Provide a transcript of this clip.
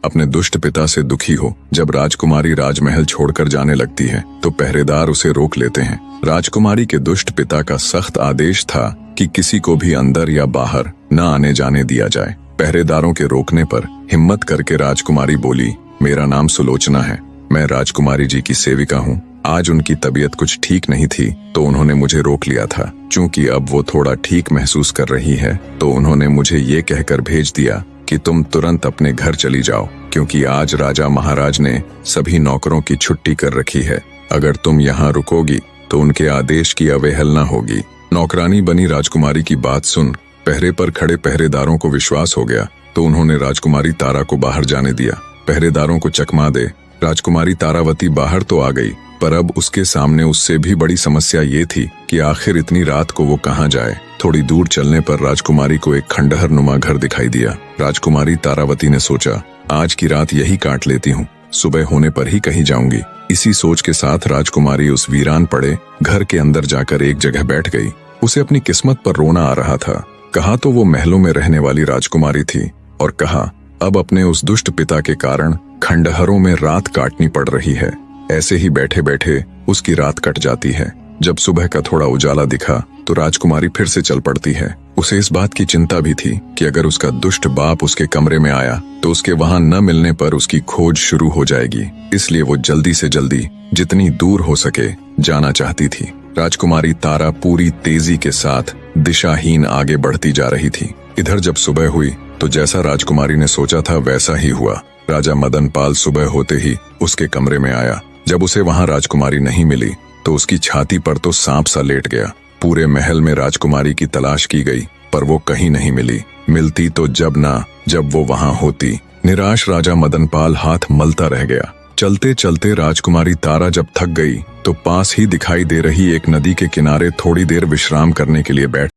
अपने दुष्ट पिता से दुखी हो। जब राजकुमारी राजमहल छोड़कर जाने लगती है तो पहरेदार उसे रोक लेते हैं। राजकुमारी के दुष्ट पिता का सख्त आदेश था कि किसी को भी अंदर या बाहर न आने जाने दिया जाए। पहरेदारों के रोकने पर हिम्मत करके राजकुमारी बोली, मेरा नाम सुलोचना है, मैं राजकुमारी जी की सेविका हूँ। आज उनकी तबीयत कुछ ठीक नहीं थी तो उन्होंने मुझे रोक लिया था। चूंकि अब वो थोड़ा ठीक महसूस कर रही है तो उन्होंने मुझे ये कहकर भेज दिया कि तुम तुरंत अपने घर चली जाओ, क्योंकि आज राजा महाराज ने सभी नौकरों की छुट्टी कर रखी है। अगर तुम यहाँ रुकोगी तो उनके आदेश की अवहेलना होगी। नौकरानी बनी राजकुमारी की बात सुन पहरे पर खड़े पहरेदारों को विश्वास हो गया तो उन्होंने राजकुमारी तारा को बाहर जाने दिया। पहरेदारों को चकमा दे राजकुमारी तारावती बाहर तो आ गई, पर अब उसके सामने उससे भी बड़ी समस्या ये थी कि आखिर इतनी रात को वो कहाँ जाए। थोड़ी दूर चलने पर राजकुमारी को एक खंडहर नुमा घर दिखाई दिया। राजकुमारी तारावती ने सोचा, आज की रात यही काट लेती हूँ, सुबह होने पर ही कहीं जाऊंगी। इसी सोच के साथ राजकुमारी उस वीरान पड़े घर के अंदर जाकर एक जगह बैठ गई। उसे अपनी किस्मत पर रोना आ रहा था। कहा तो वो महलों में रहने वाली राजकुमारी थी और कहा अब अपने उस दुष्ट पिता के कारण खंडहरों में रात काटनी पड़ रही है। ऐसे ही बैठे बैठे उसकी रात कट जाती है। जब सुबह का थोड़ा उजाला दिखा तो राजकुमारी फिर से चल पड़ती है। उसे इस बात की चिंता भी थी कि अगर उसका दुष्ट बाप उसके कमरे में आया तो उसके वहां न मिलने पर उसकी खोज शुरू हो जाएगी। इसलिए वो जल्दी से जल्दी जितनी दूर हो सके जाना चाहती थी। राजकुमारी तारा पूरी तेजी के साथ दिशाहीन आगे बढ़ती जा रही थी। इधर जब सुबह हुई तो जैसा राजकुमारी ने सोचा था वैसा ही हुआ। राजा मदनपाल सुबह होते ही उसके कमरे में आया। जब उसे वहां राजकुमारी नहीं मिली तो उसकी छाती पर तो सांप सा लेट गया। पूरे महल में राजकुमारी की तलाश की गई पर वो कहीं नहीं मिली। मिलती तो जब वो वहां होती। निराश राजा मदनपाल हाथ मलता रह गया। चलते चलते राजकुमारी तारा जब थक गई तो पास ही दिखाई दे रही एक नदी के किनारे थोड़ी देर विश्राम करने के लिए बैठ